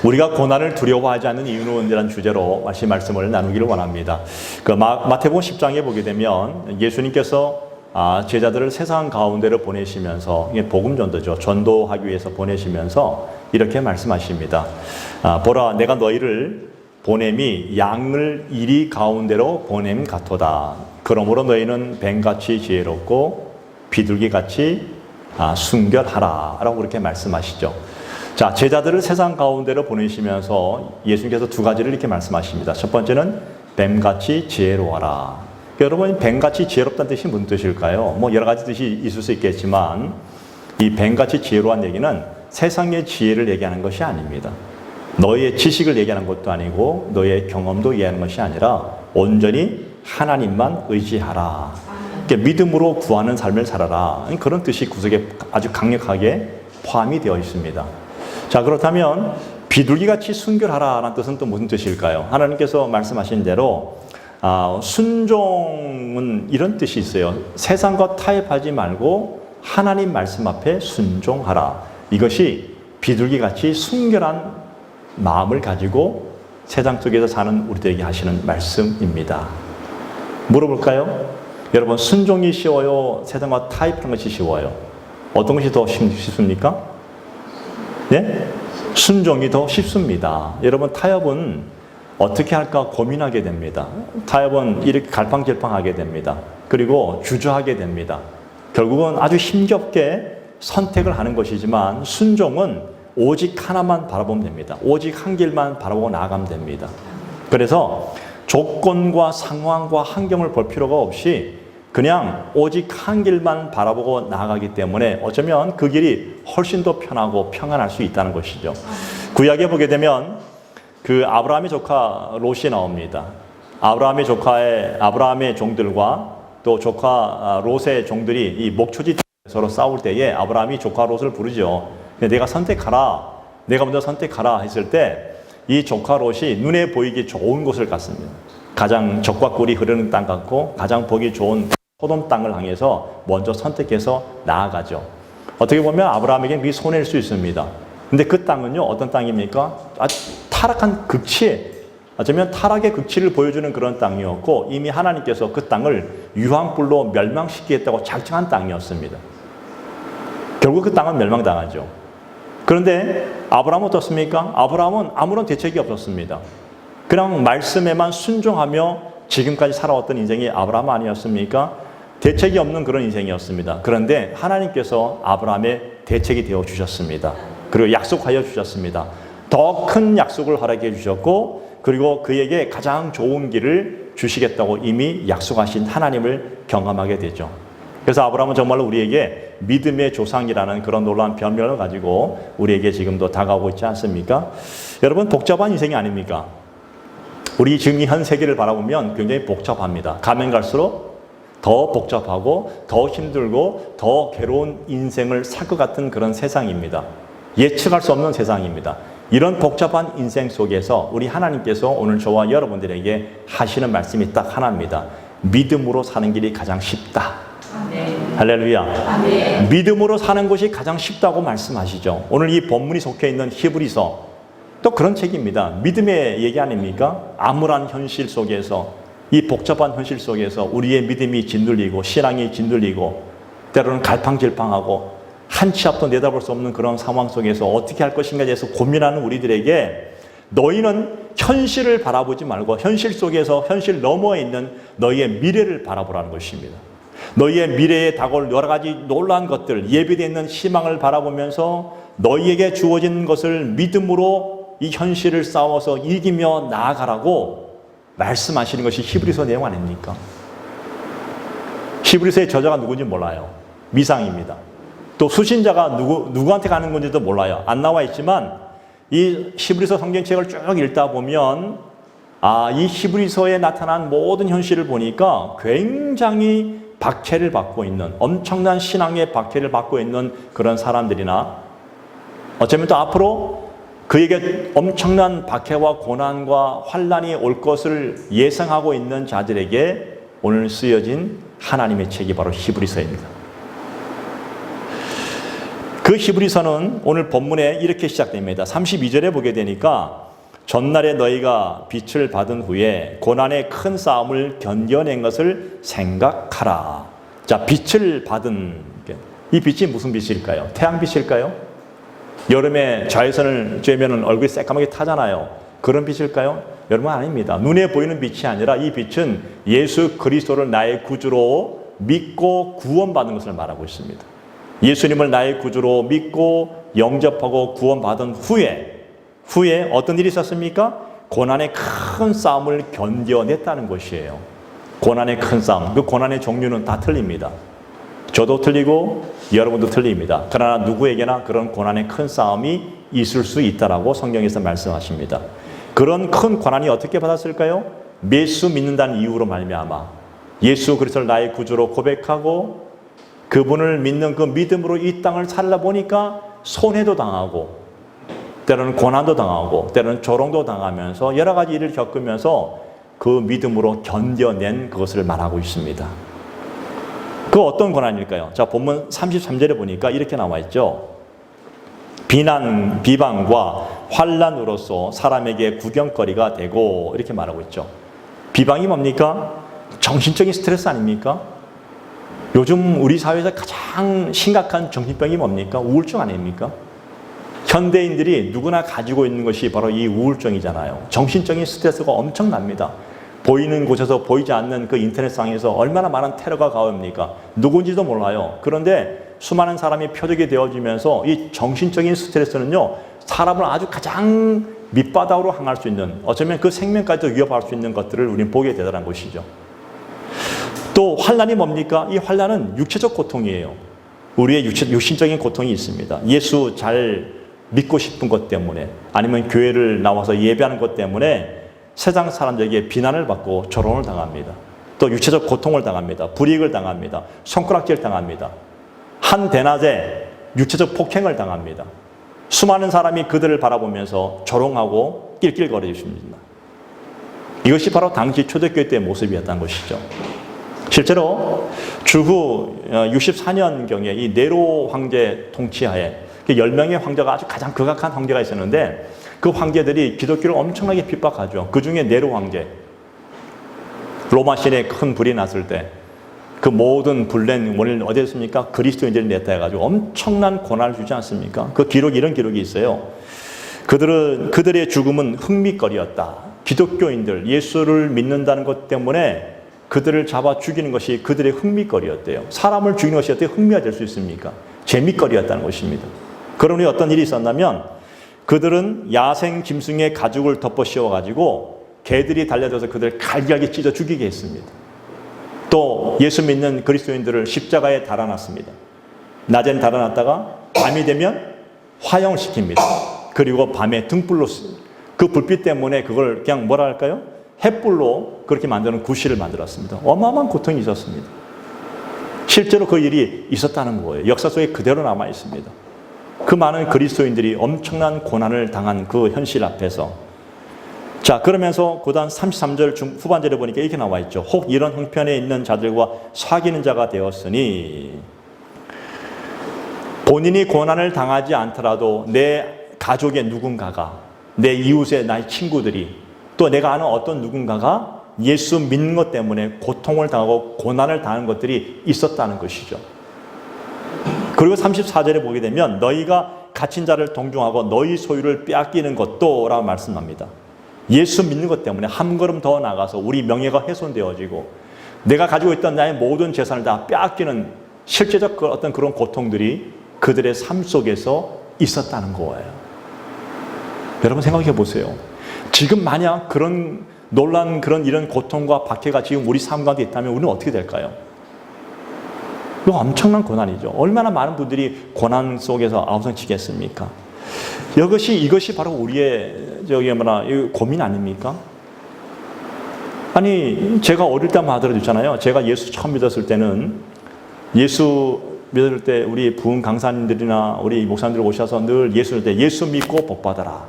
우리가 고난을 두려워하지 않는 이유는 이라는 주제로 말씀을 나누기를 원합니다. 그 마태복음 10장에 보게 되면 예수님께서 제자들을 세상 가운데로 보내시면서, 이게 복음 전도죠. 전도하기 위해서 보내시면서 이렇게 말씀하십니다. 보라, 내가 너희를 보냄이 양을 이리 가운데로 보냄 같도다. 그러므로 너희는 뱀같이 지혜롭고 비둘기같이 순결하라 라고 그렇게 말씀하시죠. 자, 제자들을 세상 가운데로 보내시면서 예수님께서 두 가지를 이렇게 말씀하십니다. 첫 번째는 뱀같이 지혜로워라. 여러분, 뱀같이 지혜롭다는 뜻이 무슨 뜻일까요? 여러 가지 뜻이 있을 수 있겠지만 이 뱀같이 지혜로운 얘기는 세상의 지혜를 얘기하는 것이 아닙니다. 너의 지식을 얘기하는 것도 아니고 너의 경험도 얘기하는 것이 아니라 온전히 하나님만 의지하라. 믿음으로 구하는 삶을 살아라. 그런 뜻이 구석에 아주 강력하게 포함이 되어 있습니다. 자, 그렇다면 비둘기같이 순결하라는 뜻은 또 무슨 뜻일까요? 하나님께서 말씀하신 대로 순종은 이런 뜻이 있어요. 세상과 타협하지 말고 하나님 말씀 앞에 순종하라. 이것이 비둘기같이 순결한 마음을 가지고 세상 속에서 사는 우리들에게 하시는 말씀입니다. 물어볼까요? 여러분, 순종이 쉬워요? 세상과 타협하는 것이 쉬워요? 어떤 것이 더 쉽습니까? 네? 순종이 더 쉽습니다. 여러분, 타협은 어떻게 할까 고민하게 됩니다. 타협은 이렇게 갈팡질팡하게 됩니다. 그리고 주저하게 됩니다. 결국은 아주 힘겹게 선택을 하는 것이지만 순종은 오직 하나만 바라보면 됩니다. 오직 한 길만 바라보고 나아가면 됩니다. 그래서 조건과 상황과 환경을 볼 필요가 없이 그냥 오직 한 길만 바라보고 나아가기 때문에 어쩌면 그 길이 훨씬 더 편하고 평안할 수 있다는 것이죠. 구약에 보게 되면 그 아브라함의 조카 롯이 나옵니다. 아브라함의 종들과 또 조카 롯의 종들이 이 목초지 서로 싸울 때에 아브라함이 조카 롯을 부르죠. 내가 선택하라, 내가 먼저 선택하라 했을 때 이 조카 롯이 눈에 보이기 좋은 곳을 갔습니다. 가장 적과 꿀이 흐르는 땅 같고 가장 보기 좋은 소돔 땅을 향해서 먼저 선택해서 나아가죠. 어떻게 보면 아브라함에게 그게 손해일 수 있습니다. 근데 그 땅은요, 어떤 땅입니까? 아주 타락한 극치에, 어쩌면 타락의 극치를 보여주는 그런 땅이었고 이미 하나님께서 그 땅을 유황불로 멸망시키겠다고 작정한 땅이었습니다. 결국 그 땅은 멸망당하죠. 그런데 아브라함은 어떻습니까? 아브라함은 아무런 대책이 없었습니다. 그냥 말씀에만 순종하며 지금까지 살아왔던 인생이 아브라함 아니었습니까? 대책이 없는 그런 인생이었습니다. 그런데 하나님께서 아브라함의 대책이 되어 주셨습니다. 그리고 약속하여 주셨습니다. 더 큰 약속을 허락해 주셨고 그리고 그에게 가장 좋은 길을 주시겠다고 이미 약속하신 하나님을 경험하게 되죠. 그래서 아브라함은 정말로 우리에게 믿음의 조상이라는 그런 놀라운 변명을 가지고 우리에게 지금도 다가오고 있지 않습니까? 여러분, 복잡한 인생이 아닙니까? 우리 지금 이 현 세계를 바라보면 굉장히 복잡합니다. 가면 갈수록 더 복잡하고 더 힘들고 더 괴로운 인생을 살 것 같은 그런 세상입니다. 예측할 수 없는 세상입니다. 이런 복잡한 인생 속에서 우리 하나님께서 오늘 저와 여러분들에게 하시는 말씀이 딱 하나입니다. 믿음으로 사는 길이 가장 쉽다. 아멘. 할렐루야. 아멘. 믿음으로 사는 것이 가장 쉽다고 말씀하시죠. 오늘 이 본문이 속해 있는 히브리서 또 그런 책입니다. 믿음의 얘기 아닙니까? 암울한 현실 속에서, 이 복잡한 현실 속에서 우리의 믿음이 짓눌리고 신앙이 짓눌리고 때로는 갈팡질팡하고 한치 앞도 내다볼 수 없는 그런 상황 속에서 어떻게 할 것인가에 대해서 고민하는 우리들에게 너희는 현실을 바라보지 말고 현실 속에서 현실 너머에 있는 너희의 미래를 바라보라는 것입니다. 너희의 미래에 다가올 여러 가지 놀라운 것들, 예비되어 있는 희망을 바라보면서 너희에게 주어진 것을 믿음으로 이 현실을 싸워서 이기며 나아가라고 말씀하시는 것이 히브리서 내용 아닙니까? 히브리서의 저자가 누군지 몰라요. 미상입니다. 또 수신자가 누구한테 가는 건지도 몰라요. 안 나와 있지만 이 히브리서 성경책을 쭉 읽다 보면 이 히브리서에 나타난 모든 현실을 보니까 굉장히 박해를 받고 있는, 엄청난 신앙의 박해를 받고 있는 그런 사람들이나 어쩌면 또 앞으로 그에게 엄청난 박해와 고난과 환난이 올 것을 예상하고 있는 자들에게 오늘 쓰여진 하나님의 책이 바로 히브리서입니다. 그 히브리서는 오늘 본문에 이렇게 시작됩니다. 32절에 보게 되니까 전날에 너희가 빛을 받은 후에 고난의 큰 싸움을 견뎌낸 것을 생각하라. 자, 빛을 받은, 이 빛이 무슨 빛일까요? 태양빛일까요? 여름에 자외선을 쬐면 얼굴이 새까맣게 타잖아요. 그런 빛일까요? 여러분, 아닙니다. 눈에 보이는 빛이 아니라 이 빛은 예수 그리스도를 나의 구주로 믿고 구원받은 것을 말하고 있습니다. 예수님을 나의 구주로 믿고 영접하고 구원받은 후에 어떤 일이 있었습니까? 고난의 큰 싸움을 견뎌냈다는 것이에요. 고난의 큰 싸움. 그 고난의 종류는 다 틀립니다. 저도 틀리고 여러분도 틀립니다. 그러나 누구에게나 그런 고난의 큰 싸움이 있을 수 있다라고 성경에서 말씀하십니다. 그런 큰 고난이 어떻게 받았을까요? 예수 믿는다는 이유로 말미암아 예수 그리스도를 나의 구주로 고백하고 그분을 믿는 그 믿음으로 이 땅을 살아보니까 손해도 당하고 때로는 고난도 당하고 때로는 조롱도 당하면서 여러 가지 일을 겪으면서 그 믿음으로 견뎌낸 그것을 말하고 있습니다. 그 어떤 고난일까요? 자, 본문 33절에 보니까 이렇게 나와 있죠. 비난, 비방과 환난으로서 사람에게 구경거리가 되고 이렇게 말하고 있죠. 비방이 뭡니까? 정신적인 스트레스 아닙니까? 요즘 우리 사회에서 가장 심각한 정신병이 뭡니까? 우울증 아닙니까? 현대인들이 누구나 가지고 있는 것이 바로 이 우울증이잖아요. 정신적인 스트레스가 엄청납니다. 보이는 곳에서 보이지 않는 그 인터넷상에서 얼마나 많은 테러가 가옵니까? 누군지도 몰라요. 그런데 수많은 사람이 표적이 되어지면서 이 정신적인 스트레스는요, 사람을 아주 가장 밑바닥으로 향할 수 있는, 어쩌면 그 생명까지도 위협할 수 있는 것들을 우리는 보게 되더라는 것이죠. 또 환난이 뭡니까? 이 환난은 육체적 고통이에요. 우리의 육신적인 고통이 있습니다. 예수 잘 믿고 싶은 것 때문에 아니면 교회를 나와서 예배하는 것 때문에 세상 사람들에게 비난을 받고 조롱을 당합니다. 또 육체적 고통을 당합니다. 불이익을 당합니다. 손가락질 당합니다. 한 대낮에 육체적 폭행을 당합니다. 수많은 사람이 그들을 바라보면서 조롱하고 낄낄거려 주십니다. 이것이 바로 당시 초대교회 때의 모습이었다는 것이죠. 실제로 주후 64년경에 이 네로 황제 통치하에 10명의 황제가 아주 가장 극악한 황제가 있었는데 그 황제들이 기독교를 엄청나게 핍박하죠. 그 중에 네로 황제, 로마 시내에 큰 불이 났을 때 그 모든 불낸 원인은 어디였습니까? 그리스도인들이 냈다 해가지고 엄청난 고난을 주지 않습니까? 그 기록이 이런 기록이 있어요. 그들의 죽음은 흥미거리였다. 기독교인들, 예수를 믿는다는 것 때문에 그들을 잡아 죽이는 것이 그들의 흥미거리였대요. 사람을 죽이는 것이 어떻게 흥미가 될 수 있습니까? 재미거리였다는 것입니다. 그러니 어떤 일이 있었냐면 그들은 야생 짐승의 가죽을 덮어 씌워가지고 개들이 달려들어서 그들을 갈기갈기 찢어 죽이게 했습니다. 또 예수 믿는 그리스도인들을 십자가에 달아놨습니다. 낮에는 달아놨다가 밤이 되면 화형을 시킵니다. 그리고 밤에 등불로 그 불빛 때문에 그걸 그냥 뭐라 할까요? 햇불로 그렇게 만드는 구실을 만들었습니다. 어마어마한 고통이 있었습니다. 실제로 그 일이 있었다는 거예요. 역사 속에 그대로 남아 있습니다. 그 많은 그리스도인들이 엄청난 고난을 당한 그 현실 앞에서 자, 그러면서 고단 33절 후반절에 보니까 이렇게 나와 있죠. 혹 이런 형편에 있는 자들과 사귀는 자가 되었으니 본인이 고난을 당하지 않더라도 내 가족의 누군가가, 내 이웃의 나의 친구들이, 또 내가 아는 어떤 누군가가 예수 믿는 것 때문에 고통을 당하고 고난을 당하는 것들이 있었다는 것이죠. 그리고 34절에 보게 되면 너희가 갇힌 자를 동중하고 너희 소유를 빼앗기는 것도 라고 말씀합니다. 예수 믿는 것 때문에 한 걸음 더 나가서 우리 명예가 훼손되어지고 내가 가지고 있던 나의 모든 재산을 다 빼앗기는 실제적 어떤 그런 고통들이 그들의 삶 속에서 있었다는 거예요. 여러분 생각해 보세요. 지금 만약 그런 놀란 그런 이런 고통과 박해가 지금 우리 삶 가운데 있다면 우리는 어떻게 될까요? 이거 엄청난 고난이죠. 얼마나 많은 분들이 고난 속에서 아우성치겠습니까? 이것이 바로 우리의 고민 아닙니까? 아니, 제가 어릴 때 한번 하더라도 제가 예수 처음 믿었을 때는 예수 믿을 때 우리 부흥 강사님들이나 우리 목사님들 오셔서 늘 예수 믿을 때 예수 믿고 복 받아라.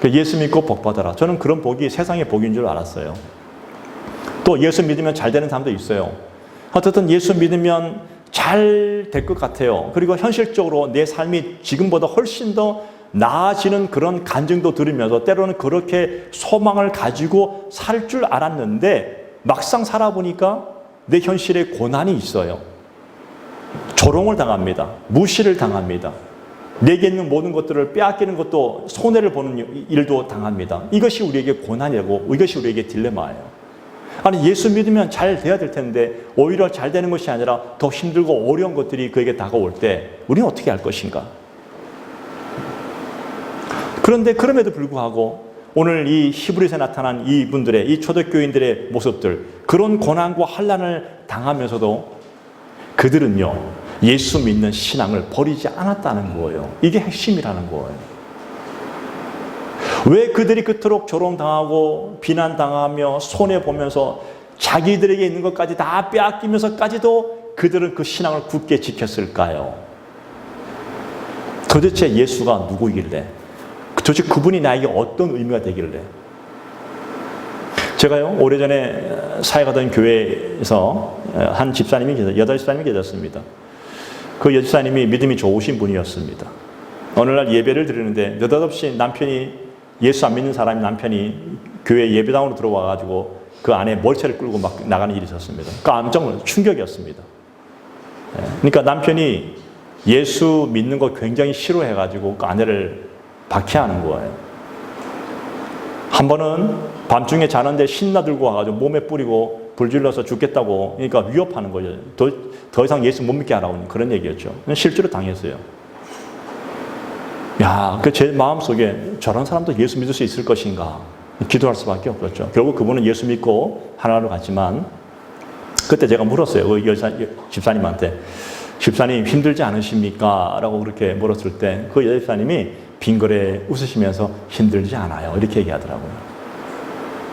예수 믿고 복 받아라. 저는 그런 복이 세상의 복인 줄 알았어요. 또 예수 믿으면 잘 되는 사람도 있어요. 어쨌든 예수 믿으면 잘 될 것 같아요. 그리고 현실적으로 내 삶이 지금보다 훨씬 더 나아지는 그런 간증도 들으면서 때로는 그렇게 소망을 가지고 살 줄 알았는데 막상 살아보니까 내 현실에 고난이 있어요. 조롱을 당합니다. 무시를 당합니다. 내게 있는 모든 것들을 빼앗기는 것도 손해를 보는 일도 당합니다. 이것이 우리에게 고난이고 이것이 우리에게 딜레마예요. 아니 예수 믿으면 잘 돼야 될 텐데 오히려 잘 되는 것이 아니라 더 힘들고 어려운 것들이 그에게 다가올 때 우리는 어떻게 할 것인가? 그런데 그럼에도 불구하고 오늘 이 히브리서에 나타난 이분들의 이 초대교인들의 모습들 그런 고난과 환난을 당하면서도 그들은요 예수 믿는 신앙을 버리지 않았다는 거예요. 이게 핵심이라는 거예요. 왜 그들이 그토록 조롱당하고 비난당하며 손해보면서 자기들에게 있는 것까지 다 빼앗기면서까지도 그들은 그 신앙을 굳게 지켰을까요? 도대체 예수가 누구이길래? 도대체 그분이 나에게 어떤 의미가 되길래? 제가요 오래전에 사역하던 교회에서 한 집사님이 계셨어요. 여자 집사님이 계셨습니다. 그 여집사님이 믿음이 좋으신 분이었습니다. 어느 날 예배를 드리는데 느닷없이 남편이 예수 안 믿는 사람이 남편이 교회 예배당으로 들어와가지고 그 안에 머리채를 끌고 막 나가는 일이 있었습니다. 깜짝 놀라서 충격이었습니다. 그러니까 남편이 예수 믿는 거 굉장히 싫어해가지고 그 아내를 박해하는 거예요. 한 번은 밤중에 자는데 신나 들고 와가지고 몸에 뿌리고 불질러서 죽겠다고 그러니까 위협하는 거죠. 더 이상 예수 못 믿게 하라고 그런 얘기였죠. 실제로 당했어요. 야, 그 제 마음속에 저런 사람도 예수 믿을 수 있을 것인가 기도할 수밖에 없었죠. 결국 그분은 예수 믿고 하나님으로 갔지만 그때 제가 물었어요. 그 여자 집사님한테 집사님 힘들지 않으십니까? 라고 그렇게 물었을 때 그 여자 집사님이 빙그레 웃으시면서 힘들지 않아요. 이렇게 얘기하더라고요.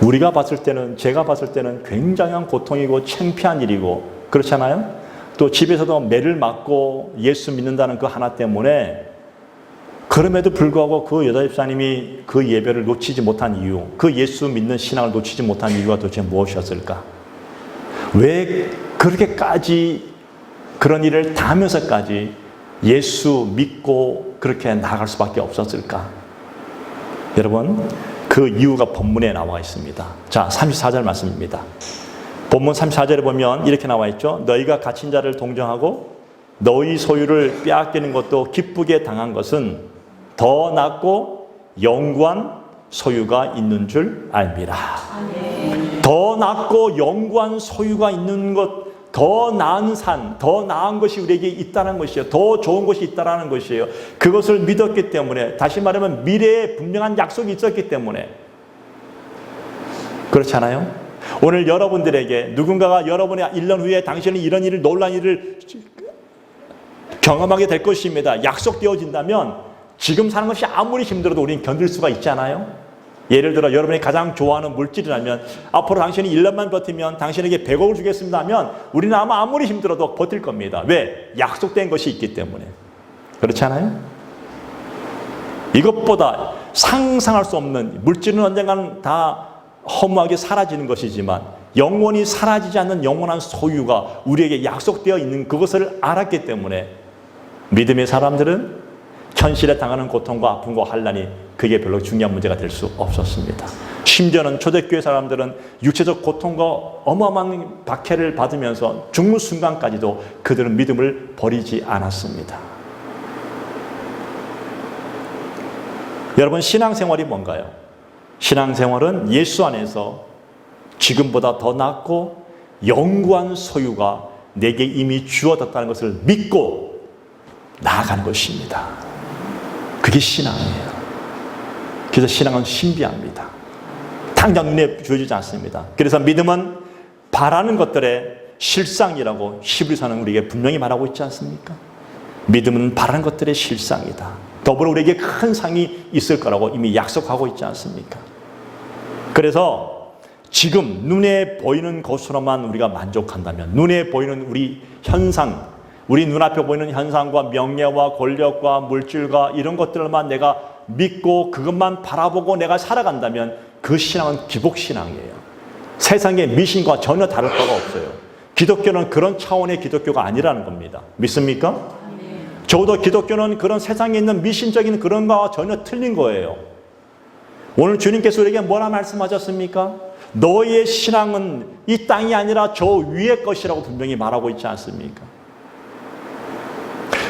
우리가 봤을 때는 제가 봤을 때는 굉장한 고통이고 창피한 일이고 그렇잖아요. 또 집에서도 매를 맞고 예수 믿는다는 그 하나 때문에 그럼에도 불구하고 그 여자 집사님이 그 예배를 놓치지 못한 이유, 그 예수 믿는 신앙을 놓치지 못한 이유가 도대체 무엇이었을까? 왜 그렇게까지 그런 일을 당하면서까지 예수 믿고 그렇게 나아갈 수밖에 없었을까? 여러분, 그 이유가 본문에 나와 있습니다. 자, 34절 말씀입니다. 본문 34절에 보면 이렇게 나와 있죠. 너희가 갇힌 자를 동정하고 너희 소유를 빼앗기는 것도 기쁘게 당한 것은 더 낫고 영구한 소유가 있는 줄 알미라. 더 낫고 영구한 소유가 있는 것, 더 나은 산, 더 나은 것이 우리에게 있다는 것이에요. 더 좋은 것이 있다는 것이에요. 그것을 믿었기 때문에, 다시 말하면 미래에 분명한 약속이 있었기 때문에. 그렇잖아요? 오늘 여러분들에게 누군가가 여러분의 1년 후에 당신은 이런 일을, 놀란 일을 경험하게 될 것입니다. 약속되어진다면 지금 사는 것이 아무리 힘들어도 우리는 견딜 수가 있잖아요. 예를 들어 여러분이 가장 좋아하는 물질이라면 앞으로 당신이 1년만 버티면 당신에게 100억을 주겠습니다 하면 우리는 아마 아무리 힘들어도 버틸 겁니다. 왜? 약속된 것이 있기 때문에. 그렇지 않아요? 이것보다 상상할 수 없는, 물질은 언젠가는 다 허무하게 사라지는 것이지만 영원히 사라지지 않는 영원한 소유가 우리에게 약속되어 있는 그것을 알았기 때문에 믿음의 사람들은 현실에 당하는 고통과 아픔과 환난이 그게 별로 중요한 문제가 될 수 없었습니다. 심지어는 초대교회 사람들은 육체적 고통과 어마어마한 박해를 받으면서 죽는 순간까지도 그들은 믿음을 버리지 않았습니다. 여러분, 신앙생활이 뭔가요? 신앙생활은 예수 안에서 지금보다 더 낫고 영구한 소유가 내게 이미 주어졌다는 것을 믿고 나아가는 것입니다. 그게 신앙이에요. 그래서 신앙은 신비합니다. 당장 눈에 주어지지 않습니다. 그래서 믿음은 바라는 것들의 실상이라고 히브리서는 우리에게 분명히 말하고 있지 않습니까? 믿음은 바라는 것들의 실상이다. 더불어 우리에게 큰 상이 있을 거라고 이미 약속하고 있지 않습니까? 그래서 지금 눈에 보이는 것으로만 우리가 만족한다면, 눈에 보이는 우리 현상, 우리 눈앞에 보이는 현상과 명예와 권력과 물질과 이런 것들만 내가 믿고 그것만 바라보고 내가 살아간다면 그 신앙은 기복신앙이에요. 세상의 미신과 전혀 다를 바가 없어요. 기독교는 그런 차원의 기독교가 아니라는 겁니다. 믿습니까? 적어도 기독교는 그런 세상에 있는 미신적인 그런 거와 전혀 틀린 거예요. 오늘 주님께서 우리에게 뭐라 말씀하셨습니까? 너의 신앙은 이 땅이 아니라 저 위의 것이라고 분명히 말하고 있지 않습니까?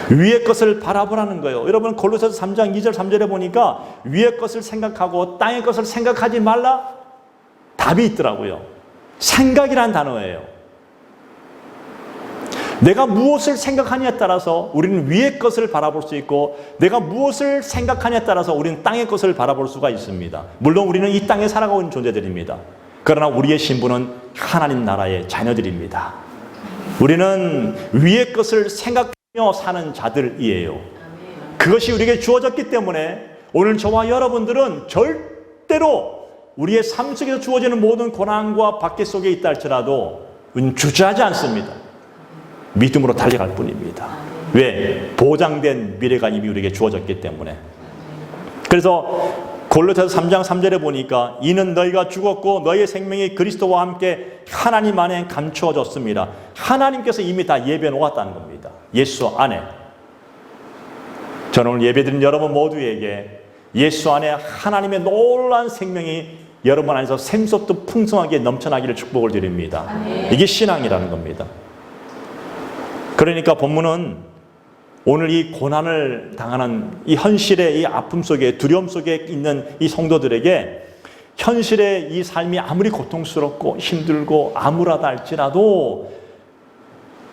위의 것을 바라보라는 거예요. 여러분 골로새서 3장 2절 3절에 보니까 위의 것을 생각하고 땅의 것을 생각하지 말라? 답이 있더라고요. 생각이란 단어예요. 내가 무엇을 생각하냐에 따라서 우리는 위의 것을 바라볼 수 있고, 내가 무엇을 생각하냐에 따라서 우리는 땅의 것을 바라볼 수가 있습니다. 물론 우리는 이 땅에 살아가고 있는 존재들입니다. 그러나 우리의 신분은 하나님 나라의 자녀들입니다. 우리는 위의 것을 생각하며 사는 자들이에요. 그것이 우리에게 주어졌기 때문에 오늘 저와 여러분들은 절대로 우리의 삶 속에서 주어지는 모든 고난과 박해 속에 있다 할지라도 주저하지 않습니다. 믿음으로 달려갈 뿐입니다. 왜? 보장된 미래가 이미 우리에게 주어졌기 때문에. 그래서 골로새서 3장 3절에 보니까 이는 너희가 죽었고 너희의 생명이 그리스도와 함께 하나님 안에 감추어졌습니다. 하나님께서 이미 다 예배해 놓았다는 겁니다. 예수 안에. 저는 오늘 예배드린 여러분 모두에게 예수 안에 하나님의 놀라운 생명이 여러분 안에서 샘솟듯 풍성하게 넘쳐나기를 축복을 드립니다. 이게 신앙이라는 겁니다. 그러니까 본문은 오늘 이 고난을 당하는 이 현실의 이 아픔 속에, 두려움 속에 있는 이 성도들에게 현실의 이 삶이 아무리 고통스럽고 힘들고 암울하다 할지라도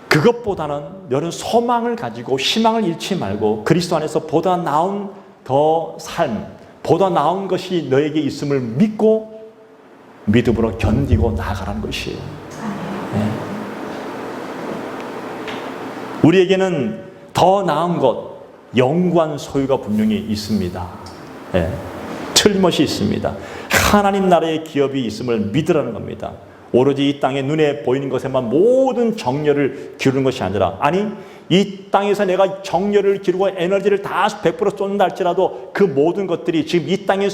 그것보다는 너는 소망을 가지고 희망을 잃지 말고 그리스도 안에서 보다 나은 더 삶, 보다 나은 것이 너에게 있음을 믿고 믿음으로 견디고 나아가라는 것이에요. 네. 우리에게는 더 나은 것, 영구한 소유가 분명히 있습니다. 네. 틀림없이 있습니다. 하나님 나라의 기업이 있음을 믿으라는 겁니다. 오로지 이 땅에 눈에 보이는 것에만 모든 정열을 기르는 것이 아니라, 아니 이 땅에서 내가 정열을 기르고 에너지를 다 100% 쏟는다 할지라도 그 모든 것들이 지금 이 땅에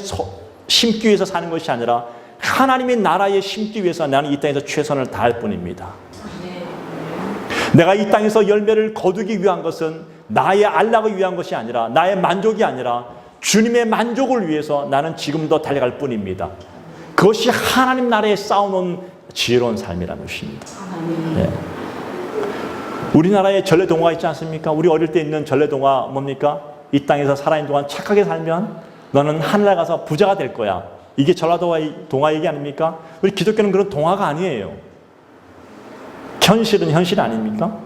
심기 위해서 사는 것이 아니라 하나님의 나라에 심기 위해서 나는 이 땅에서 최선을 다할 뿐입니다. 내가 이 땅에서 열매를 거두기 위한 것은 나의 안락을 위한 것이 아니라, 나의 만족이 아니라 주님의 만족을 위해서 나는 지금도 달려갈 뿐입니다. 그것이 하나님 나라에 쌓아놓은 지혜로운 삶이라는 것입니다. 네. 우리나라에 전래동화가 있지 않습니까? 우리 어릴 때 있는 전래동화 뭡니까? 이 땅에서 살아있는 동안 착하게 살면 너는 하늘에 가서 부자가 될 거야. 이게 전라동화 동화 얘기 아닙니까? 우리 기독교는 그런 동화가 아니에요. 현실은 현실 아닙니까?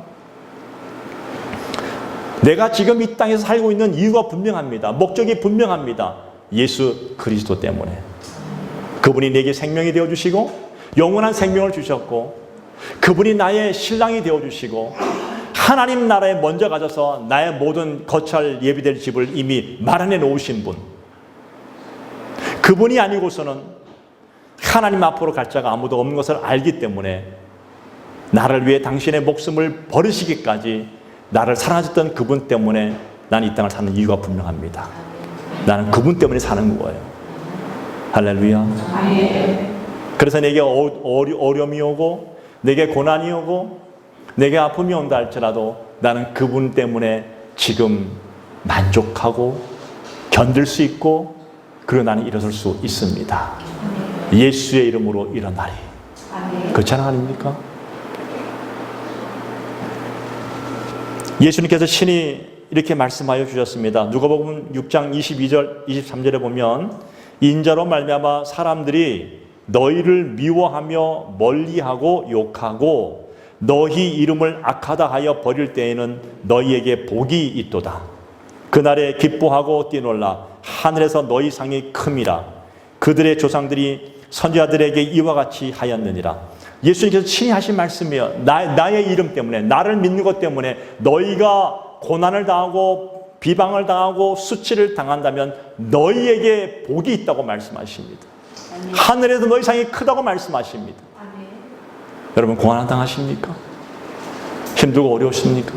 내가 지금 이 땅에서 살고 있는 이유가 분명합니다. 목적이 분명합니다. 예수 그리스도 때문에. 그분이 내게 생명이 되어주시고 영원한 생명을 주셨고, 그분이 나의 신랑이 되어주시고, 하나님 나라에 먼저 가셔서 나의 모든 거처할 예비될 집을 이미 마련해 놓으신 분, 그분이 아니고서는 하나님 앞으로 갈 자가 아무도 없는 것을 알기 때문에 나를 위해 당신의 목숨을 버리시기까지 나를 사랑하셨던 그분 때문에 나는 이 땅을 사는 이유가 분명합니다. 나는 그분 때문에 사는 거예요. 할렐루야. 그래서 내게 어려움이 오고 내게 고난이 오고 내게 아픔이 온다 할지라도 나는 그분 때문에 지금 만족하고 견딜 수 있고, 그리고 나는 일어설 수 있습니다. 예수의 이름으로 일어나리. 그 찬양 아닙니까? 예수님께서 친히 이렇게 말씀하여 주셨습니다. 누가복음 6장 22절 23절에 보면 인자로 말미암아 사람들이 너희를 미워하며 멀리하고 욕하고 너희 이름을 악하다 하여 버릴 때에는 너희에게 복이 있도다. 그날에 기뻐하고 뛰놀라. 하늘에서 너희 상이 큼이라. 그들의 조상들이 선지자들에게 이와 같이 하였느니라. 예수님께서 친히 하신 말씀이에요. 나의 이름 때문에, 나를 믿는 것 때문에 너희가 고난을 당하고 비방을 당하고 수치를 당한다면 너희에게 복이 있다고 말씀하십니다. 하늘에서 너희 상이 크다고 말씀하십니다. 여러분 고난 당하십니까? 힘들고 어려우십니까?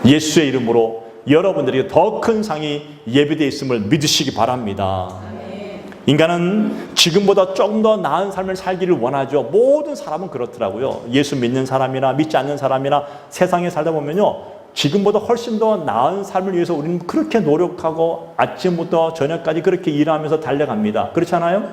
예수의 이름으로 여러분들에게 더 큰 상이 예비되어 있음을 믿으시기 바랍니다. 인간은 지금보다 조금 더 나은 삶을 살기를 원하죠. 모든 사람은 그렇더라고요. 예수 믿는 사람이나 믿지 않는 사람이나 세상에 살다 보면요, 지금보다 훨씬 더 나은 삶을 위해서 우리는 그렇게 노력하고 아침부터 저녁까지 그렇게 일하면서 달려갑니다. 그렇지 않아요?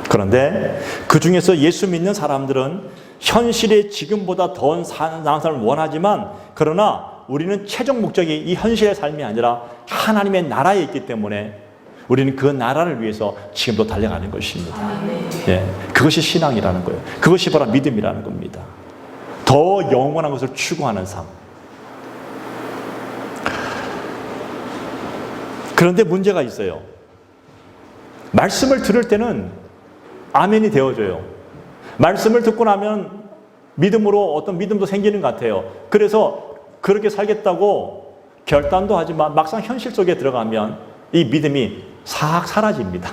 그런데 그 중에서 예수 믿는 사람들은 현실에 지금보다 더 나은 삶을 원하지만, 그러나 우리는 최종 목적이 이 현실의 삶이 아니라 하나님의 나라에 있기 때문에 우리는 그 나라를 위해서 지금도 달려가는 것입니다. 예, 그것이 신앙이라는 거예요. 그것이 바로 믿음이라는 겁니다. 더 영원한 것을 추구하는 삶. 그런데 문제가 있어요. 말씀을 들을 때는 아멘이 되어져요. 말씀을 듣고 나면 믿음으로 어떤 믿음도 생기는 것 같아요. 그래서 그렇게 살겠다고 결단도 하지만 막상 현실 속에 들어가면 이 믿음이 싹 사라집니다.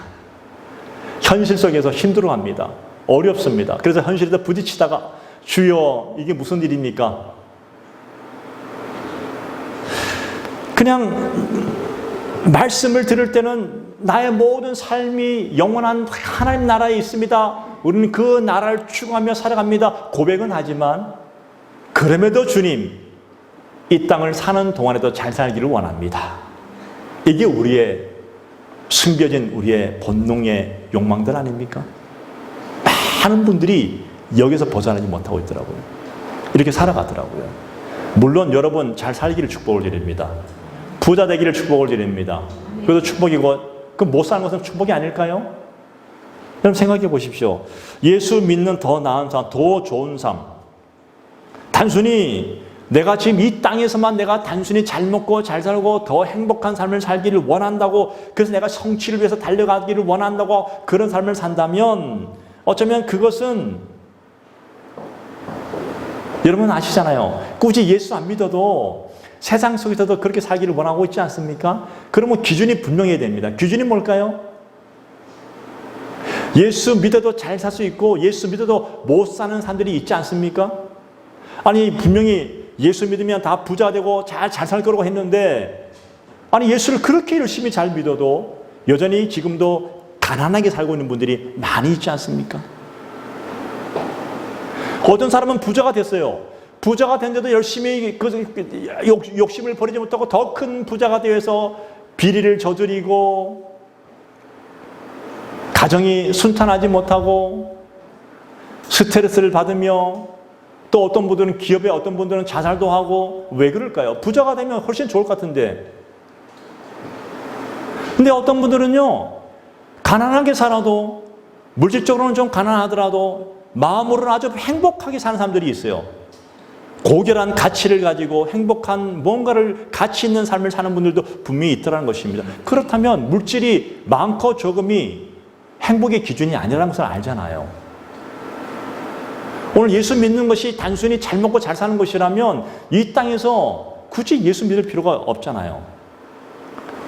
현실 속에서 힘들어합니다. 어렵습니다. 그래서 현실에서 부딪히다가 주여 이게 무슨 일입니까? 그냥 말씀을 들을 때는 나의 모든 삶이 영원한 하나님 나라에 있습니다. 우리는 그 나라를 추구하며 살아갑니다. 고백은 하지만 그럼에도 주님, 이 땅을 사는 동안에도 잘 살기를 원합니다. 이게 우리의 숨겨진 우리의 본능의 욕망들 아닙니까? 많은 분들이 여기서 벗어나지 못하고 있더라고요. 이렇게 살아가더라고요. 물론 여러분 잘 살기를 축복을 드립니다. 부자 되기를 축복을 드립니다. 그것도 축복이고, 그럼 못 사는 것은 축복이 아닐까요? 여러분 생각해 보십시오. 예수 믿는 더 나은 삶, 더 좋은 삶. 단순히 내가 지금 이 땅에서만 내가 단순히 잘 먹고 잘 살고 더 행복한 삶을 살기를 원한다고, 그래서 내가 성취를 위해서 달려가기를 원한다고 그런 삶을 산다면 어쩌면 그것은, 여러분 아시잖아요. 굳이 예수 안 믿어도 세상 속에서도 그렇게 살기를 원하고 있지 않습니까? 그러면 기준이 분명해야 됩니다. 기준이 뭘까요? 예수 믿어도 잘 살 수 있고 예수 믿어도 못 사는 사람들이 있지 않습니까? 아니 분명히 예수 믿으면 다 부자 되고 잘 살 거라고 했는데, 아니 예수를 그렇게 열심히 잘 믿어도 여전히 지금도 가난하게 살고 있는 분들이 많이 있지 않습니까? 어떤 사람은 부자가 됐어요. 부자가 됐는데도 열심히 욕심을 버리지 못하고 더 큰 부자가 되어서 비리를 저지르고 가정이 순탄하지 못하고 스트레스를 받으며, 또 어떤 분들은 기업에 어떤 분들은 자살도 하고. 왜 그럴까요? 부자가 되면 훨씬 좋을 것 같은데. 근데 어떤 분들은요, 가난하게 살아도, 물질적으로는 좀 가난하더라도 마음으로는 아주 행복하게 사는 사람들이 있어요. 고결한 가치를 가지고 행복한 뭔가를 가치 있는 삶을 사는 분들도 분명히 있더라는 것입니다. 그렇다면 물질이 많고 적음이 행복의 기준이 아니라는 것을 알잖아요. 오늘 예수 믿는 것이 단순히 잘 먹고 잘 사는 것이라면 이 땅에서 굳이 예수 믿을 필요가 없잖아요.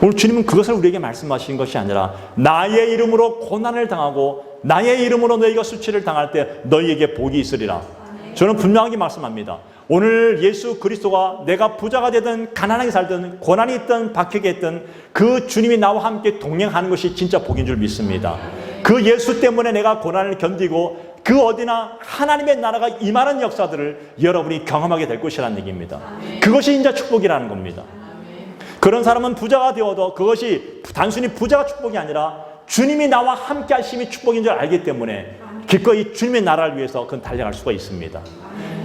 오늘 주님은 그것을 우리에게 말씀하신 것이 아니라, 나의 이름으로 고난을 당하고 나의 이름으로 너희가 수치를 당할 때 너희에게 복이 있으리라. 저는 분명하게 말씀합니다. 오늘 예수 그리스도가 내가 부자가 되든 가난하게 살든 고난이 있든 박해가 있든 그 주님이 나와 함께 동행하는 것이 진짜 복인 줄 믿습니다. 그 예수 때문에 내가 고난을 견디고 그 어디나 하나님의 나라가 임하는 역사들을 여러분이 경험하게 될 것이라는 얘기입니다. 그것이 진짜 축복이라는 겁니다. 그런 사람은 부자가 되어도 그것이 단순히 부자가 축복이 아니라 주님이 나와 함께 하심이 축복인 줄 알기 때문에 기꺼이 주님의 나라를 위해서 그건 달려갈 수가 있습니다.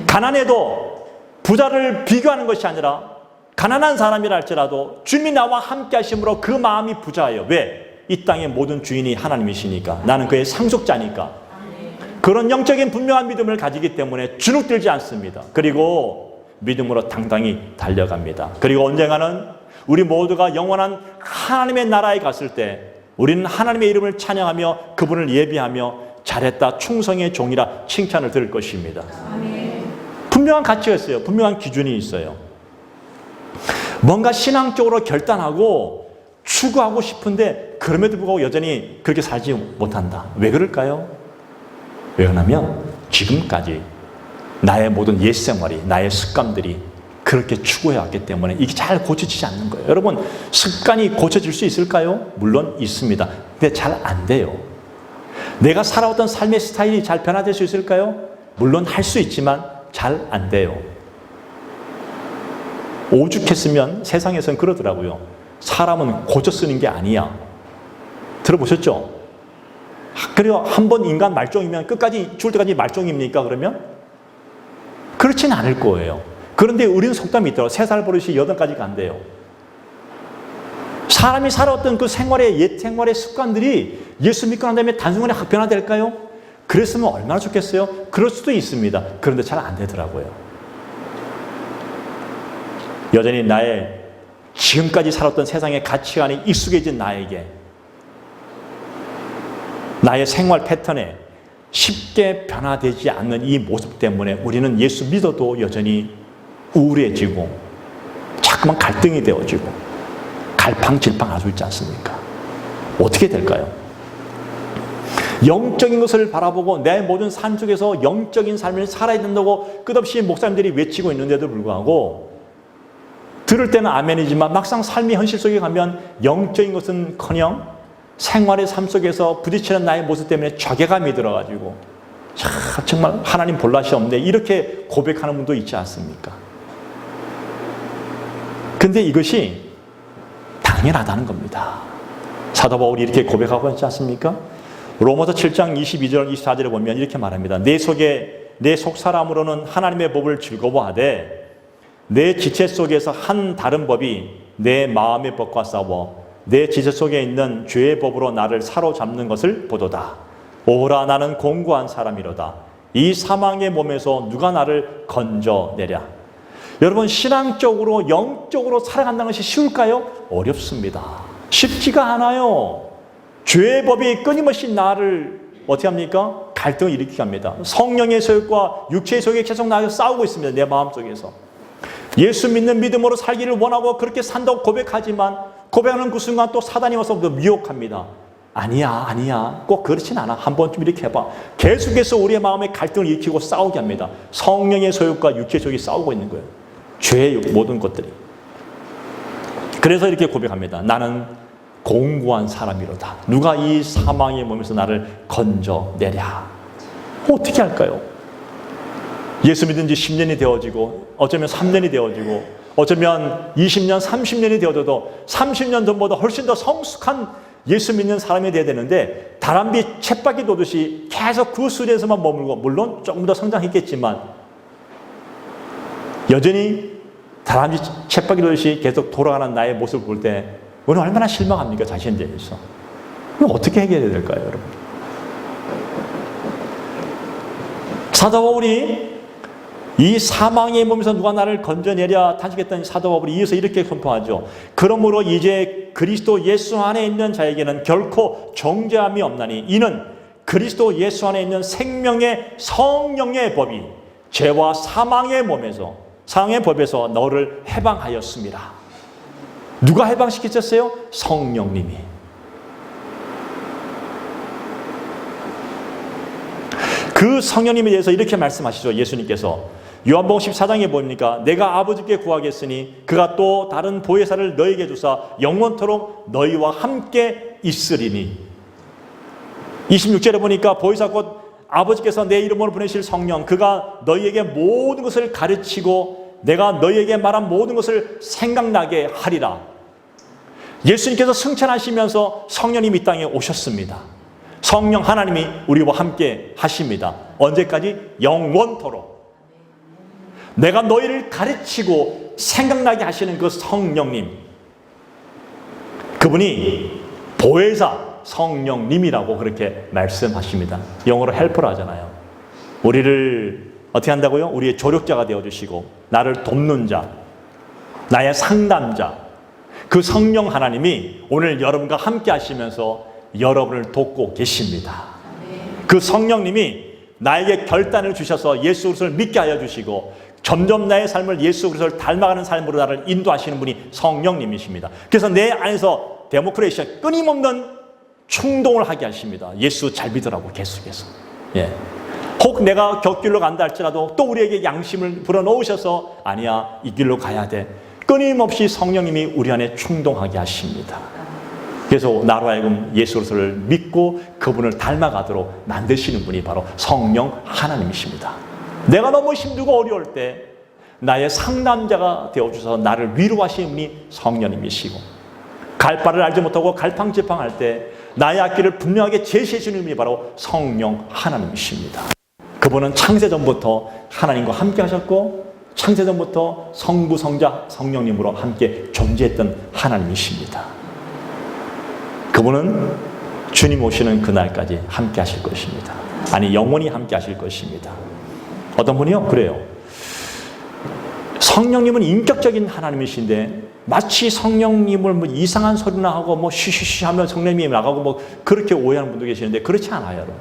가난해도 부자를 비교하는 것이 아니라, 가난한 사람이라 할지라도 주님이 나와 함께 하심으로 그 마음이 부자예요. 왜? 이 땅의 모든 주인이 하나님이시니까, 나는 그의 상속자니까. 그런 영적인 분명한 믿음을 가지기 때문에 주눅들지 않습니다. 그리고 믿음으로 당당히 달려갑니다. 그리고 언젠가는 우리 모두가 영원한 하나님의 나라에 갔을 때 우리는 하나님의 이름을 찬양하며 그분을 예비하며 잘했다 충성의 종이라 칭찬을 들을 것입니다. 분명한 가치가 있어요. 분명한 기준이 있어요. 뭔가 신앙적으로 결단하고 추구하고 싶은데 그럼에도 불구하고 여전히 그렇게 살지 못한다. 왜 그럴까요? 왜 그러냐면 지금까지 나의 모든 옛 생활이, 나의 습관들이 그렇게 추구해왔기 때문에 이게 잘 고쳐지지 않는 거예요. 여러분, 습관이 고쳐질 수 있을까요? 물론 있습니다. 근데 잘 안 돼요. 내가 살아왔던 삶의 스타일이 잘 변화될 수 있을까요? 물론 할 수 있지만 잘 안 돼요. 오죽했으면 세상에선 그러더라고요. 사람은 고쳐 쓰는 게 아니야. 들어보셨죠? 그래요. 한번 인간 말종이면 끝까지 죽을 때까지 말종입니까? 그러면? 그렇진 않을 거예요. 그런데 우리는 속담이 있더라고요. 3살 버릇이 8가지가 간대요. 사람이 살아왔던 그 생활의 옛 생활의 습관들이 예수 믿고 난 다음에 단순간에 확 변화될까요? 그랬으면 얼마나 좋겠어요? 그럴 수도 있습니다. 그런데 잘 안 되더라고요. 여전히 나의 지금까지 살았던 세상의 가치관에 익숙해진 나에게, 나의 생활 패턴에 쉽게 변화되지 않는 이 모습 때문에 우리는 예수 믿어도 여전히 우울해지고 자꾸만 갈등이 되어지고 갈팡질팡하고 있지 않습니까? 어떻게 될까요? 영적인 것을 바라보고 내 모든 삶 속에서 영적인 삶을 살아야 된다고 끝없이 목사님들이 외치고 있는데도 불구하고 들을 때는 아멘이지만 막상 삶의 현실 속에 가면 영적인 것은커녕 생활의 삶 속에서 부딪히는 나의 모습 때문에 자괴감이 들어가지고 정말 하나님 볼낯이 없네 이렇게 고백하는 분도 있지 않습니까? 근데 이것이 당연하다는 겁니다. 사도 바울이 이렇게 고백하고 있지 않습니까? 로마서 7장 22절 24절에 보면 이렇게 말합니다. 내 속사람으로는 하나님의 법을 즐거워하되 내 지체 속에서 한 다른 법이 내 마음의 법과 싸워 내 지체 속에 있는 죄의 법으로 나를 사로잡는 것을 보도다. 오라 나는 공고한 사람이로다. 이 사망의 몸에서 누가 나를 건져내랴. 여러분, 신앙적으로 영적으로 살아간다는 것이 쉬울까요? 어렵습니다. 쉽지가 않아요. 죄의 법이 끊임없이 나를 어떻게 합니까? 갈등을 일으키게 합니다. 성령의 소욕과 육체의 소욕이 계속 나에서 싸우고 있습니다. 내 마음속에서. 예수 믿는 믿음으로 살기를 원하고 그렇게 산다고 고백하지만 고백하는 그 순간 또 사단이 와서 미혹합니다. 아니야. 꼭 그렇진 않아. 한 번쯤 이렇게 해봐. 계속해서 우리의 마음에 갈등을 일으키고 싸우게 합니다. 성령의 소욕과 육체의 소욕이 싸우고 있는 거예요. 죄의 모든 것들이. 그래서 이렇게 고백합니다. 나는 공고한 사람이로다. 누가 이 사망의 몸에서 나를 건져내랴. 어떻게 할까요? 예수 믿은 지 10년이 되어지고 어쩌면 3년이 되어지고 어쩌면 20년, 30년이 되어져도 30년 전보다 훨씬 더 성숙한 예수 믿는 사람이 되어야 되는데 다람쥐 쳇바퀴 도듯이 계속 그 수준에서만 머물고 물론 조금 더 성장했겠지만 여전히 다람쥐 쳇바퀴 도듯이 계속 돌아가는 나의 모습을 볼 때 우리는 얼마나 실망합니까? 자신에 대해서. 어떻게 해결해야 될까요, 여러분? 사도 바울이 이 사망의 몸에서 누가 나를 건져내랴 탄식했던 사도 바울이 이어서 이렇게 선포하죠. 그러므로 이제 그리스도 예수 안에 있는 자에게는 결코 정죄함이 없나니 이는 그리스도 예수 안에 있는 생명의 성령의 법이 죄와 사망의 법에서 너를 해방하였습니다. 누가 해방시키셨어요? 성령님이. 그 성령님에 대해서 이렇게 말씀하시죠. 예수님께서 요한복음 14장에 보니까 내가 아버지께 구하겠으니 그가 또 다른 보혜사를 너에게 주사 영원토록 너희와 함께 있으리니. 26절에 보니까 보혜사 곧 아버지께서 내 이름으로 보내실 성령, 그가 너희에게 모든 것을 가르치고 내가 너희에게 말한 모든 것을 생각나게 하리라. 예수님께서 승천하시면서 성령님이 이 땅에 오셨습니다. 성령 하나님이 우리와 함께 하십니다. 언제까지? 영원토록. 내가 너희를 가르치고 생각나게 하시는 그 성령님, 그분이 보혜사 성령님이라고 그렇게 말씀하십니다. 영어로 헬퍼라 하잖아요. 우리를 어떻게 한다고요? 우리의 조력자가 되어주시고 나를 돕는 자, 나의 상담자, 그 성령 하나님이 오늘 여러분과 함께 하시면서 여러분을 돕고 계십니다. 그 성령님이 나에게 결단을 주셔서 예수 그리스도를 믿게 하여 주시고 점점 나의 삶을 예수 그리스도를 닮아가는 삶으로 나를 인도하시는 분이 성령님이십니다. 그래서 내 안에서 데모크레이션 끊임없는 충동을 하게 하십니다. 예수 잘 믿으라고 계속해서. 예. 혹 내가 곁길로 간다 할지라도 또 우리에게 양심을 불어넣으셔서 아니야, 이 길로 가야 돼. 끊임없이 성령님이 우리 안에 충동하게 하십니다. 그래서 나로 하여금 예수 그리스도를 믿고 그분을 닮아가도록 만드시는 분이 바로 성령 하나님이십니다. 내가 너무 힘들고 어려울 때 나의 상담자가 되어주셔서 나를 위로하시는 분이 성령님이시고, 갈 바를 알지 못하고 갈팡질팡할 때 나의 앞길을 분명하게 제시해 주는 분이 바로 성령 하나님이십니다. 그분은 창세전부터 하나님과 함께 하셨고 창세전부터 성부, 성자, 성령님으로 함께 존재했던 하나님이십니다. 그분은 주님 오시는 그날까지 함께 하실 것입니다. 아니, 영원히 함께 하실 것입니다. 어떤 분이요? 그래요. 성령님은 인격적인 하나님이신데 마치 성령님을 뭐 이상한 소리나 하고 뭐 쉬쉬쉬 하면 성령님이 나가고 뭐 그렇게 오해하는 분도 계시는데 그렇지 않아요, 여러분.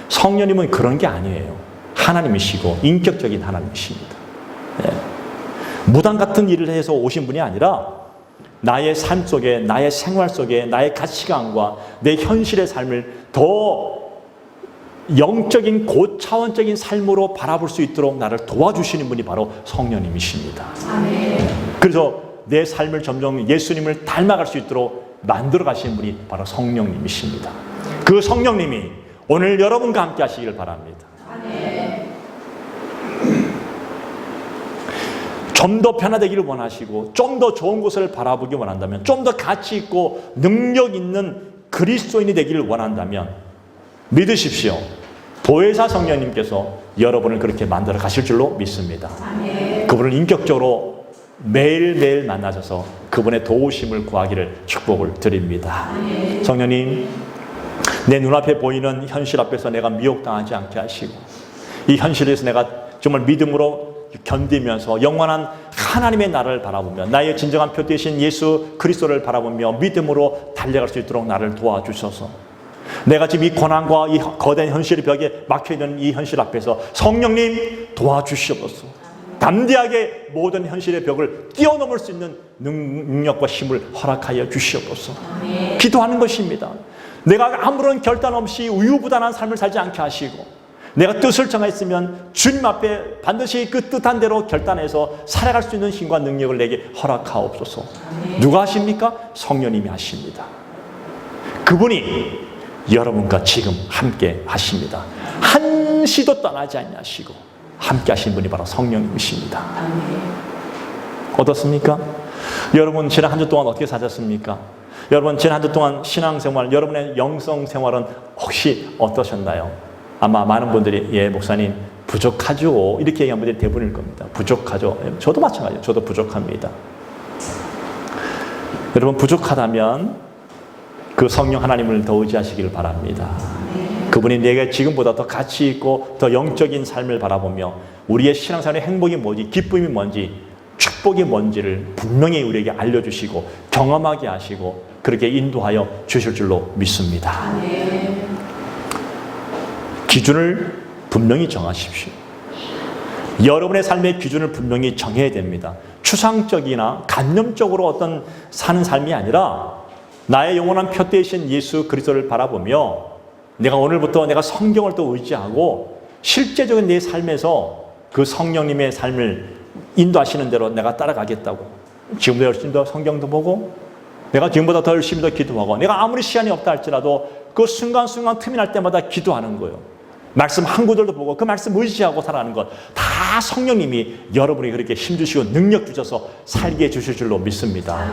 성령님은 그런 게 아니에요. 하나님이시고 인격적인 하나님이십니다. 네. 무당 같은 일을 해서 오신 분이 아니라 나의 삶 속에, 나의 생활 속에, 나의 가치관과 내 현실의 삶을 더 영적인 고차원적인 삶으로 바라볼 수 있도록 나를 도와주시는 분이 바로 성령님이십니다. 아멘. 그래서 내 삶을 점점 예수님을 닮아갈 수 있도록 만들어 가시는 분이 바로 성령님이십니다. 그 성령님이 오늘 여러분과 함께 하시길 바랍니다. 아멘. 좀 더 변화되기를 원하시고 좀 더 좋은 곳을 바라보기 원한다면, 좀 더 가치 있고 능력 있는 그리스도인이 되기를 원한다면 믿으십시오. 보혜사 성령님께서 여러분을 그렇게 만들어 가실 줄로 믿습니다. 아멘. 그분을 인격적으로 매일매일 만나셔서 그분의 도우심을 구하기를 축복을 드립니다. 아멘. 성령님, 내 눈앞에 보이는 현실 앞에서 내가 미혹당하지 않게 하시고 이 현실에서 내가 정말 믿음으로 견디면서 영원한 하나님의 나라를 바라보며 나의 진정한 표 되신 예수 그리스도를 바라보며 믿음으로 달려갈 수 있도록 나를 도와주셔서, 내가 지금 이 고난과 이 거대한 현실의 벽에 막혀있는 이 현실 앞에서 성령님 도와주시옵소서. 담대하게 모든 현실의 벽을 뛰어넘을 수 있는 능력과 힘을 허락하여 주시옵소서. 기도하는 것입니다. 내가 아무런 결단 없이 우유부단한 삶을 살지 않게 하시고, 내가 뜻을 정했으면 주님 앞에 반드시 그 뜻한 대로 결단해서 살아갈 수 있는 힘과 능력을 내게 허락하옵소서. 누가 하십니까? 성령님이 하십니다. 그분이 여러분과 지금 함께 하십니다. 한시도 떠나지 않으시고 함께 하신 분이 바로 성령님이십니다. 어떻습니까? 여러분 지난 한 주 동안 어떻게 사셨습니까? 여러분 지난 한 주 동안 신앙생활, 여러분의 영성생활은 혹시 어떠셨나요? 아마 많은 분들이 예 목사님 부족하죠 이렇게 얘기한 분들이 대부분일 겁니다. 부족하죠. 저도 마찬가지예요. 저도 부족합니다. 여러분 부족하다면 그 성령 하나님을 더 의지하시기를 바랍니다. 그분이 내게 지금보다 더 가치 있고 더 영적인 삶을 바라보며 우리의 신앙생활의 행복이 뭔지, 기쁨이 뭔지, 축복이 뭔지를 분명히 우리에게 알려주시고 경험하게 하시고 그렇게 인도하여 주실 줄로 믿습니다. 기준을 분명히 정하십시오. 여러분의 삶의 기준을 분명히 정해야 됩니다. 추상적이나 관념적으로 어떤 사는 삶이 아니라 나의 영원한 표 되신 예수 그리스도를 바라보며 내가 오늘부터 내가 성경을 또 의지하고 실제적인 내 삶에서 그 성령님의 삶을 인도하시는 대로 내가 따라가겠다고, 지금도 열심히 더 성경도 보고 내가 지금보다 더 열심히 더 기도하고, 내가 아무리 시간이 없다 할지라도 그 순간순간 틈이 날 때마다 기도하는 거예요. 말씀 한 구절도 보고 그 말씀 의지하고 살아가는 것, 다 성령님이 여러분이 그렇게 힘주시고 능력 주셔서 살게 해주실 줄로 믿습니다.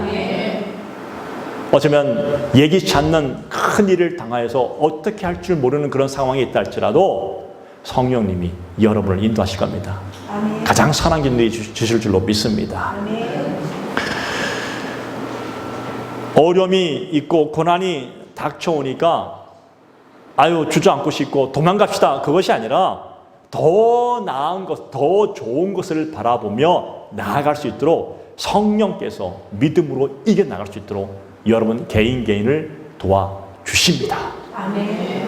어쩌면 예기치 않는 큰 일을 당하여서 어떻게 할 줄 모르는 그런 상황이 있다 할지라도 성령님이 여러분을 인도하실 겁니다. 아멘. 가장 선한 길로 주실 줄로 믿습니다. 아멘. 어려움이 있고 고난이 닥쳐오니까 아유 주저앉고 싶고 도망갑시다, 그것이 아니라 더 나은 것, 더 좋은 것을 바라보며 나아갈 수 있도록 성령께서 믿음으로 이겨나갈 수 있도록 여러분 개인을 도와주십니다. 아멘.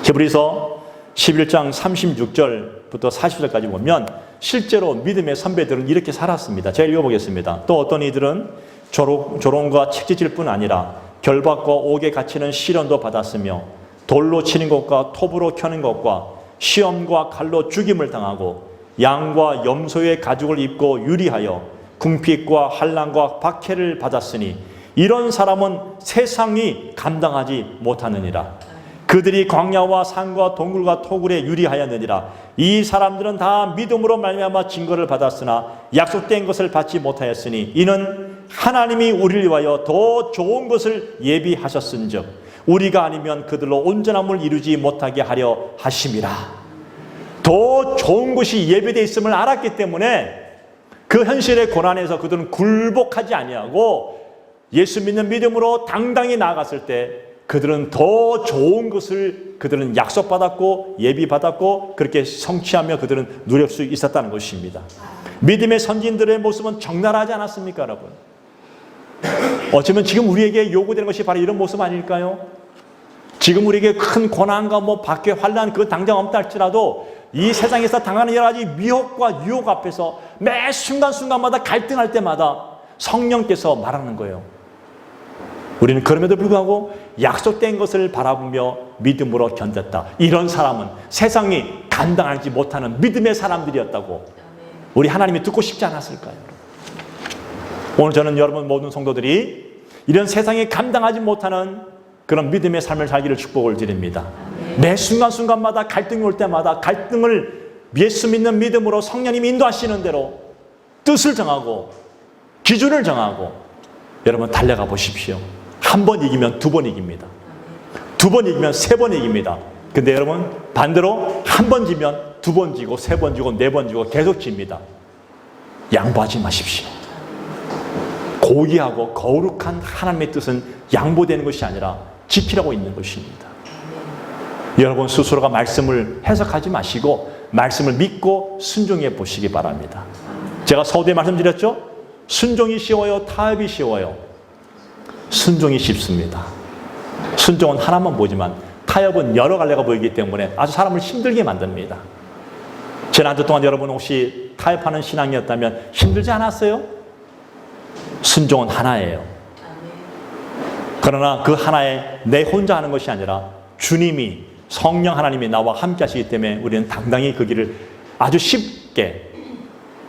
히브리서 11장 36절부터 40절까지 보면 실제로 믿음의 선배들은 이렇게 살았습니다. 제가 읽어보겠습니다. 또 어떤 이들은 조롱과 책짓질 뿐 아니라 결박과 옥에 갇히는 시련도 받았으며 돌로 치는 것과 톱으로 켜는 것과 시험과 칼로 죽임을 당하고 양과 염소의 가죽을 입고 유리하여 궁핍과 환난과 박해를 받았으니 이런 사람은 세상이 감당하지 못하느니라. 그들이 광야와 산과 동굴과 토굴에 유리하였느니라. 이 사람들은 다 믿음으로 말미암아 증거를 받았으나 약속된 것을 받지 못하였으니 이는 하나님이 우리를 위하여 더 좋은 것을 예비하셨은즉 우리가 아니면 그들로 온전함을 이루지 못하게 하려 하심이라. 더 좋은 것이 예비되어 있음을 알았기 때문에 그 현실의 고난에서 그들은 굴복하지 아니하고 예수 믿는 믿음으로 당당히 나아갔을 때 그들은 더 좋은 것을 그들은 약속받았고 예비받았고 그렇게 성취하며 그들은 누릴 수 있었다는 것입니다. 믿음의 선진들의 모습은 적나라하지 않았습니까, 여러분? 어쩌면 지금 우리에게 요구되는 것이 바로 이런 모습 아닐까요? 지금 우리에게 큰 고난과 박해, 환난 그 당장 없다 할지라도 이 세상에서 당하는 여러 가지 미혹과 유혹 앞에서 매 순간순간마다 갈등할 때마다 성령께서 말하는 거예요. 우리는 그럼에도 불구하고 약속된 것을 바라보며 믿음으로 견뎠다. 이런 사람은 세상이 감당하지 못하는 믿음의 사람들이었다고 우리 하나님이 듣고 싶지 않았을까요? 오늘 저는 여러분 모든 성도들이 이런 세상이 감당하지 못하는 그런 믿음의 삶을 살기를 축복을 드립니다. 매 순간순간마다 갈등이 올 때마다 갈등을 예수 믿는 믿음으로 성령님이 인도하시는 대로 뜻을 정하고 기준을 정하고 여러분 달려가 보십시오. 한 번 이기면 두 번 이깁니다. 두 번 이기면 세 번 이깁니다. 근데 여러분 반대로 한 번 지면 두 번 지고 세 번 지고 네 번 지고 계속 집니다. 양보하지 마십시오. 고귀하고 거룩한 하나님의 뜻은 양보되는 것이 아니라 지키라고 있는 것입니다. 여러분 스스로가 말씀을 해석하지 마시고 말씀을 믿고 순종해 보시기 바랍니다. 제가 서두에 말씀드렸죠? 순종이 쉬워요? 타협이 쉬워요? 순종이 쉽습니다. 순종은 하나만 보지만 타협은 여러 갈래가 보이기 때문에 아주 사람을 힘들게 만듭니다. 지난 한 주 동안 여러분 혹시 타협하는 신앙이었다면 힘들지 않았어요? 순종은 하나예요. 그러나 그 하나에 내 혼자 하는 것이 아니라 주님이 성령 하나님이 나와 함께 하시기 때문에 우리는 당당히 그 길을 아주 쉽게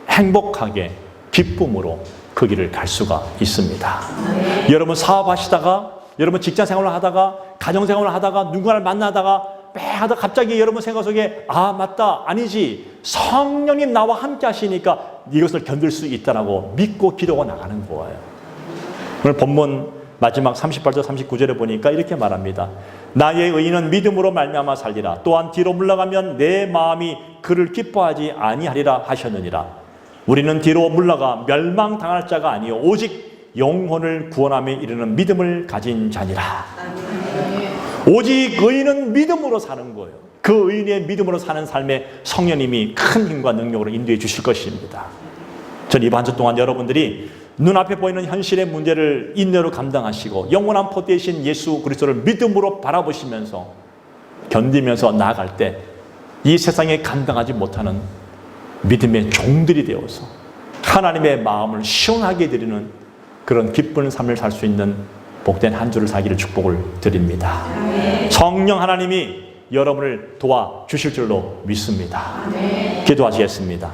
행복하게 기쁨으로 그 길을 갈 수가 있습니다. 여러분 사업하시다가 여러분 직장생활을 하다가 가정생활을 하다가 누군가를 만나다가 하다 갑자기 여러분 생각 속에 아 맞다 아니지 성령님 나와 함께 하시니까 이것을 견딜 수 있다라고 믿고 기도가 나가는 거예요. 오늘 본문 마지막 38절 39절에 보니까 이렇게 말합니다. 나의 의인은 믿음으로 말미암아 살리라. 또한 뒤로 물러가면 내 마음이 그를 기뻐하지 아니하리라 하셨느니라. 우리는 뒤로 물러가 멸망당할 자가 아니요 오직 영혼을 구원함에 이르는 믿음을 가진 자니라. 오직 의인은 믿음으로 사는 거예요. 그 의인의 믿음으로 사는 삶에 성령님이 큰 힘과 능력으로 인도해 주실 것입니다. 전 이번 한 주 동안 여러분들이 눈앞에 보이는 현실의 문제를 인내로 감당하시고 영원한 포대이신 예수 그리스도를 믿음으로 바라보시면서 견디면서 나아갈 때 이 세상에 감당하지 못하는 믿음의 종들이 되어서 하나님의 마음을 시원하게 드리는 그런 기쁜 삶을 살 수 있는 복된 한 주를 살기를 축복을 드립니다. 성령 하나님이 여러분을 도와주실 줄로 믿습니다. 기도하시겠습니다.